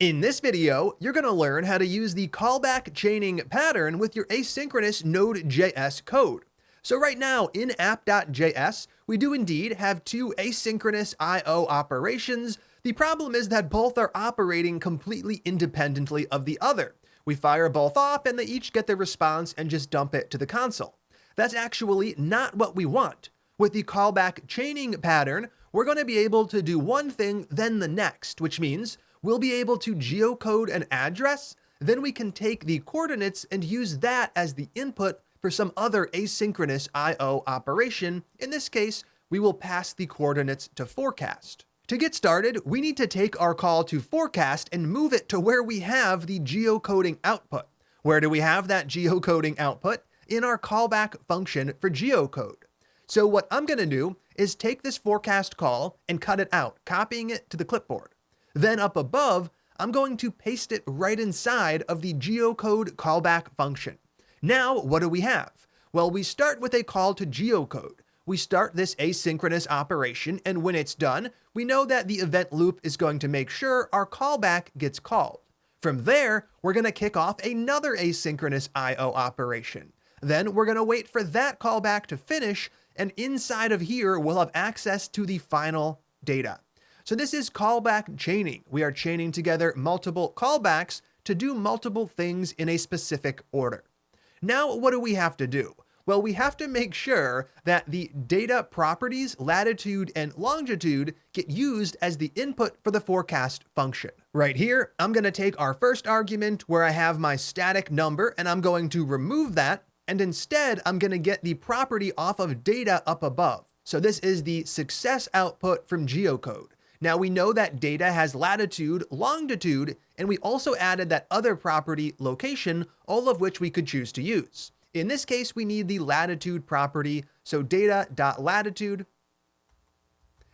In this video, you're going to learn how to use the callback chaining pattern with your asynchronous Node.js code. So right now in app.js, we do indeed have two asynchronous I/O operations. The problem is that both are operating completely independently of the other. We fire both off and they each get the response and just dump it to the console. That's actually not what we want. With the callback chaining pattern, we're going to be able to do one thing, then the next, which means we'll be able to geocode an address, then we can take the coordinates and use that as the input for some other asynchronous I/O operation. In this case, we will pass the coordinates to forecast. To get started, we need to take our call to forecast and move it to where we have the geocoding output. Where do we have that geocoding output? In our callback function for geocode. So what I'm going to do is take this forecast call and cut it out, copying it to the clipboard. Then up above, I'm going to paste it right inside of the geocode callback function. Now, what do we have? Well, we start with a call to geocode. We start this asynchronous operation, and when it's done, we know that the event loop is going to make sure our callback gets called. From there, we're going to kick off another asynchronous I/O operation. Then we're going to wait for that callback to finish, and inside of here, we'll have access to the final data. So this is callback chaining. We are chaining together multiple callbacks to do multiple things in a specific order. Now, what do we have to do? Well, we have to make sure that the data properties, latitude and longitude, get used as the input for the forecast function. Right here, I'm going to take our first argument where I have my static number, and I'm going to remove that, and instead, I'm going to get the property off of data up above. So this is the success output from geocode. Now we know that data has latitude, longitude, and we also added that other property, location, all of which we could choose to use. In this case, we need the latitude property, so data.latitude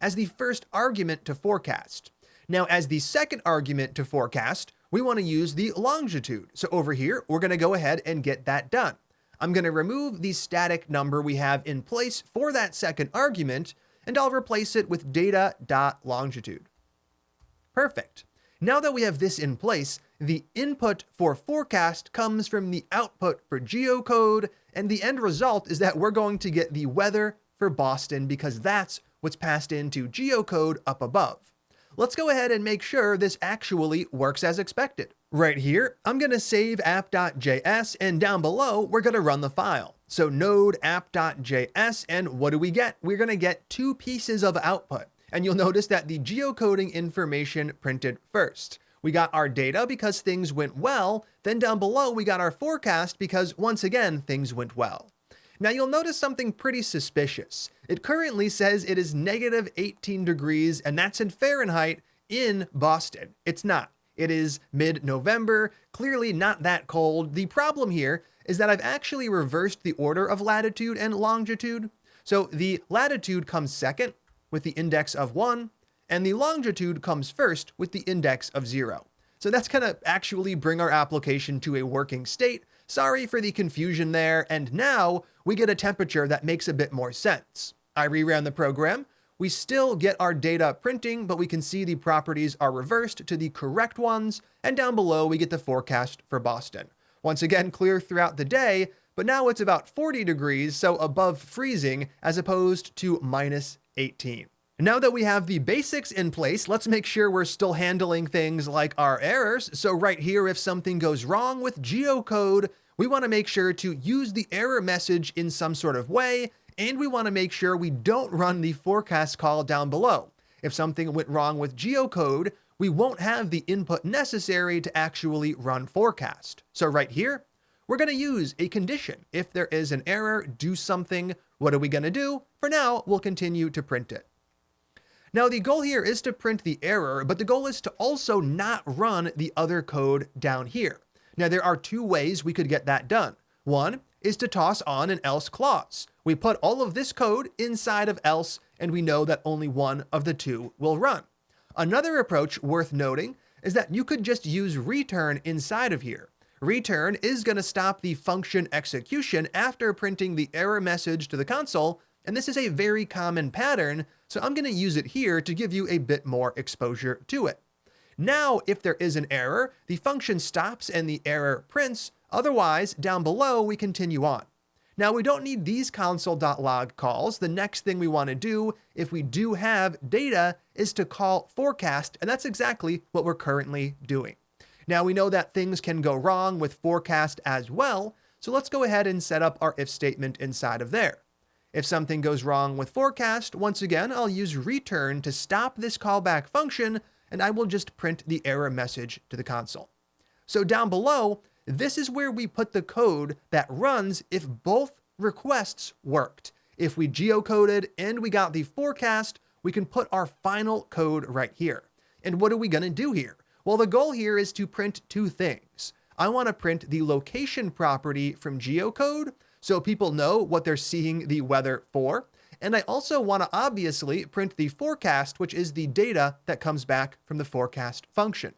as the first argument to forecast. Now, as the second argument to forecast, we want to use the longitude. So over here, we're going to go ahead and get that done. I'm going to remove the static number we have in place for that second argument, and I'll replace it with data.longitude. Perfect. Now that we have this in place, the input for forecast comes from the output for geocode, and the end result is that we're going to get the weather for Boston because that's what's passed into geocode up above. Let's go ahead and make sure this actually works as expected. Right here, I'm going to save app.js, and down below, we're going to run the file. So node app.js, and what do we get? We're going to get two pieces of output. And you'll notice that the geocoding information printed first. We got our data because things went well. Then down below, we got our forecast because, once again, things went well. Now you'll notice something pretty suspicious. It currently says it is negative 18 degrees, and that's in Fahrenheit in Boston. It's not. It is mid-November, clearly not that cold. The problem here is that I've actually reversed the order of latitude and longitude. So the latitude comes second with the index of 1, and the longitude comes first with the index of 0. So that's going to actually bring our application to a working state. Sorry for the confusion there, and now we get a temperature that makes a bit more sense. I reran the program. We still get our data printing, but we can see the properties are reversed to the correct ones, and down below we get the forecast for Boston. Once again, clear throughout the day, but now it's about 40 degrees, so above freezing, as opposed to minus 18. Now that we have the basics in place, let's make sure we're still handling things like our errors. So right here, if something goes wrong with geocode, we want to make sure to use the error message in some sort of way, and we want to make sure we don't run the forecast call down below. If something went wrong with geocode, we won't have the input necessary to actually run forecast. So right here, we're going to use a condition. If there is an error, do something. What are we going to do? For now, we'll continue to print it. Now, the goal here is to print the error, but the goal is to also not run the other code down here. Now, there are two ways we could get that done. One is to toss on an else clause. We put all of this code inside of else, and we know that only one of the two will run. Another approach worth noting is that you could just use return inside of here. Return is going to stop the function execution after printing the error message to the console, and this is a very common pattern, so I'm going to use it here to give you a bit more exposure to it. Now, if there is an error, the function stops and the error prints. Otherwise, down below, we continue on. Now, we don't need these console.log calls. The next thing we want to do, if we do have data, is to call forecast, and that's exactly what we're currently doing. Now, we know that things can go wrong with forecast as well, so let's go ahead and set up our if statement inside of there. If something goes wrong with forecast, once again, I'll use return to stop this callback function, and I will just print the error message to the console. So down below, this is where we put the code that runs if both requests worked. If we geocoded and we got the forecast, we can put our final code right here. And what are we going to do here? Well, the goal here is to print two things. I want to print the location property from geocode so people know what they're seeing the weather for. And I also want to obviously print the forecast, which is the data that comes back from the forecast function.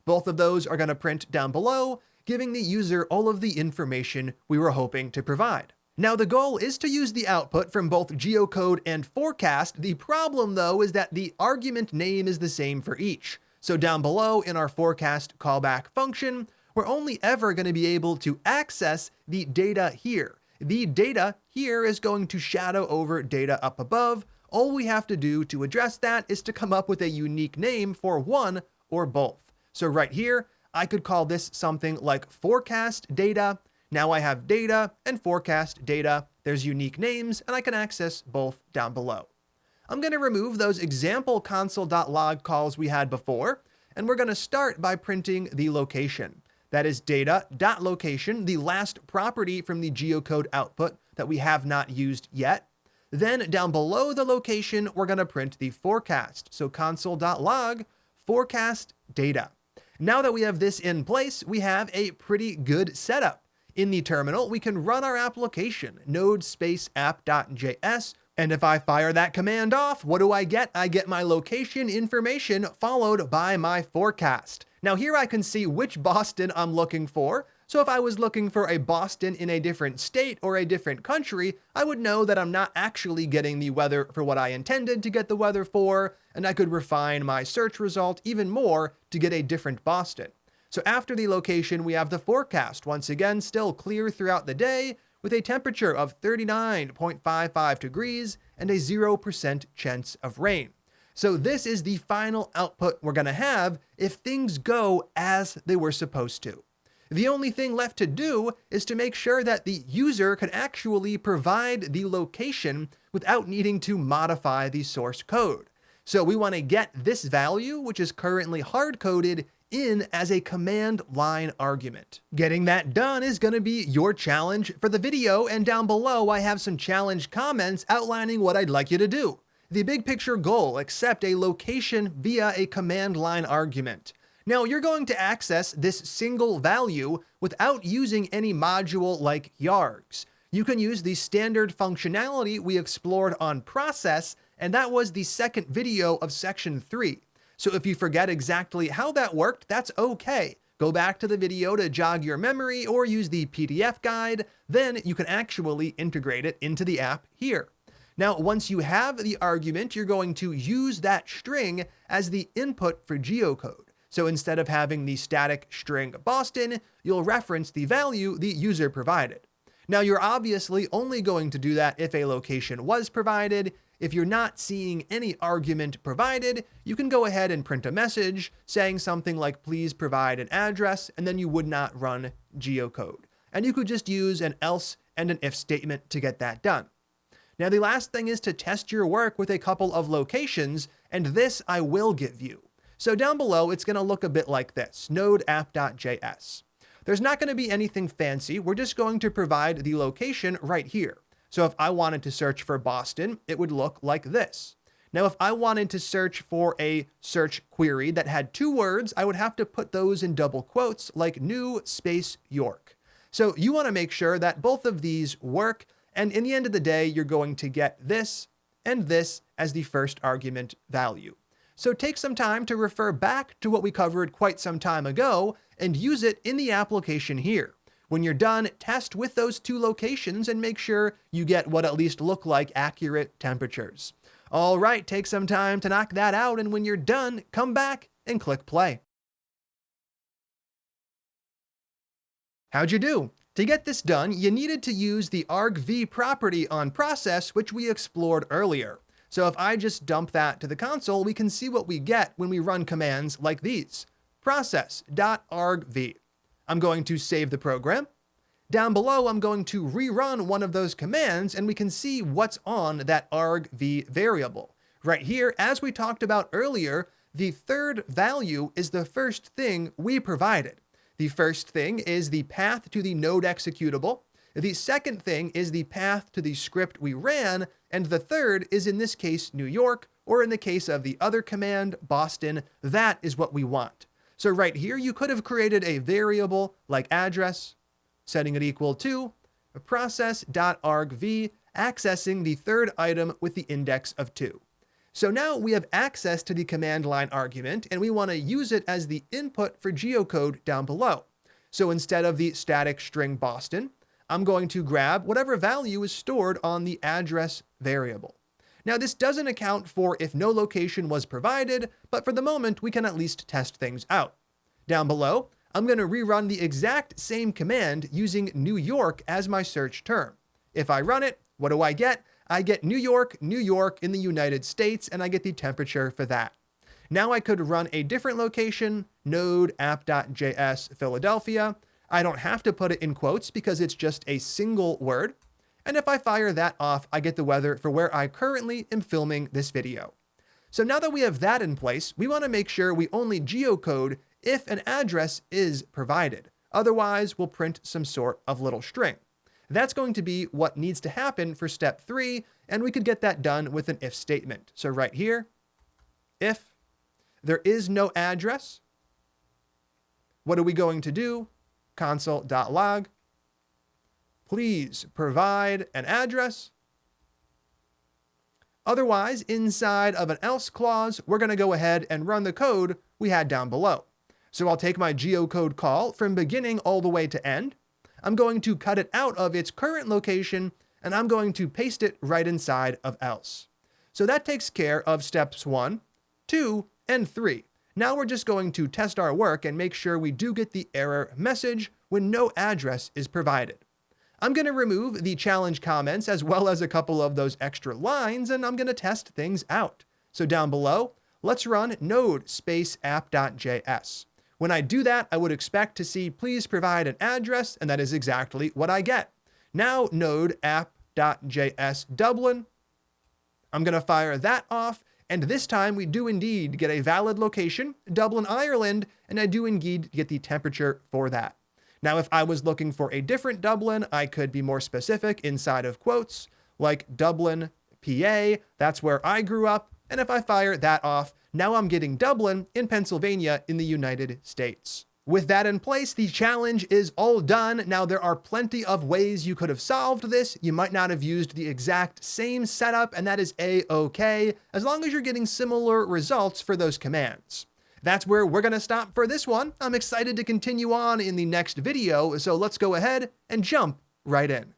Both of those are going to print down below, giving the user all of the information we were hoping to provide. Now, the goal is to use the output from both geocode and forecast. The problem, though, is that the argument name is the same for each. So down below in our forecast callback function, we're only ever going to be able to access the data here. The data here is going to shadow over data up above. All we have to do to address that is to come up with a unique name for one or both. So right here, I could call this something like forecast data. Now I have data and forecast data. There's unique names, and I can access both down below. I'm going to remove those example console.log calls we had before, and we're going to start by printing the location. That is data.location, the last property from the geocode output that we have not used yet. Then down below the location, we're going to print the forecast. So console.log forecast data. Now that we have this in place, we have a pretty good setup. In the terminal, we can run our application, node space app.js. And if I fire that command off, what do I get? I get my location information followed by my forecast. Now here I can see which Boston I'm looking for. So if I was looking for a Boston in a different state or a different country, I would know that I'm not actually getting the weather for what I intended to get the weather for, and I could refine my search result even more to get a different Boston. So after the location, we have the forecast. Once again, still clear throughout the day, with a temperature of 39.55 degrees and a 0% chance of rain. So this is the final output we're going to have if things go as they were supposed to. The only thing left to do is to make sure that the user can actually provide the location without needing to modify the source code. So we want to get this value, which is currently hard-coded, in as a command line argument. Getting that done is going to be your challenge for the video, and down below I have some challenge comments outlining what I'd like you to do. The big picture goal: accept a location via a command line argument. Now you're going to access this single value without using any module like Args. You can use the standard functionality we explored on process, and that was the second video of section 3. So if you forget exactly how that worked, that's okay. Go back to the video to jog your memory or use the PDF guide, then you can actually integrate it into the app here. Now, once you have the argument, you're going to use that string as the input for geocode. So instead of having the static string Boston, you'll reference the value the user provided. Now, you're obviously only going to do that if a location was provided. If you're not seeing any argument provided, you can go ahead and print a message saying something like, please provide an address, and then you would not run geocode. And you could just use an else and an if statement to get that done. Now, the last thing is to test your work with a couple of locations, and this I will give you. So down below, it's going to look a bit like this, node app.js. There's not going to be anything fancy. We're just going to provide the location right here. So if I wanted to search for Boston, it would look like this. Now, if I wanted to search for a search query that had 2 words, I would have to put those in double quotes like new space York. So you want to make sure that both of these work. And in the end of the day, you're going to get this and this as the first argument value. So take some time to refer back to what we covered quite some time ago and use it in the application here. When you're done, test with those 2 locations and make sure you get what at least look like accurate temperatures. All right, take some time to knock that out, and when you're done, come back and click play. How'd you do? To get this done, you needed to use the argv property on process, which we explored earlier. So if I just dump that to the console, we can see what we get when we run commands like these. Process.argv. I'm going to save the program. Down below, I'm going to rerun one of those commands, and we can see what's on that argv variable. Right here, as we talked about earlier, the third value is the first thing we provided. The first thing is the path to the node executable. The second thing is the path to the script we ran. And the third is, in this case, New York, or in the case of the other command, Boston. That is what we want. So right here, you could have created a variable like address, setting it equal to process.argv, accessing the third item with the index of 2. So now we have access to the command line argument, and we want to use it as the input for geocode down below. So instead of the static string Boston, I'm going to grab whatever value is stored on the address variable. Now this doesn't account for if no location was provided, but for the moment we can at least test things out. Down below, I'm going to rerun the exact same command using New York as my search term. If I run it, what do I get? I get New York in the United States, and I get the temperature for that. Now I could run a different location, node app.js Philadelphia. I don't have to put it in quotes because it's just a single word. And if I fire that off, I get the weather for where I currently am filming this video. So now that we have that in place, we want to make sure we only geocode if an address is provided. Otherwise, we'll print some sort of little string. That's going to be what needs to happen for step 3, and we could get that done with an if statement. So right here, if there is no address, what are we going to do? Console.log. Please provide an address. Otherwise, inside of an else clause, we're going to go ahead and run the code we had down below. So I'll take my geocode call from beginning all the way to end. I'm going to cut it out of its current location, and I'm going to paste it right inside of else. So that takes care of steps 1, 2, and 3. Now we're just going to test our work and make sure we do get the error message when no address is provided. I'm going to remove the challenge comments as well as a couple of those extra lines, and I'm going to test things out. So down below, let's run node space app.js. When I do that, I would expect to see please provide an address, and that is exactly what I get. Now node app.js Dublin. I'm going to fire that off, and this time we do indeed get a valid location, Dublin, Ireland, and I do indeed get the temperature for that. Now, if I was looking for a different Dublin, I could be more specific inside of quotes, like Dublin, PA, that's where I grew up, and if I fire that off, now I'm getting Dublin in Pennsylvania in the United States. With that in place, the challenge is all done. Now, there are plenty of ways you could have solved this. You might not have used the exact same setup, and that is A-okay, as long as you're getting similar results for those commands. That's where we're going to stop for this one. I'm excited to continue on in the next video, so let's go ahead and jump right in.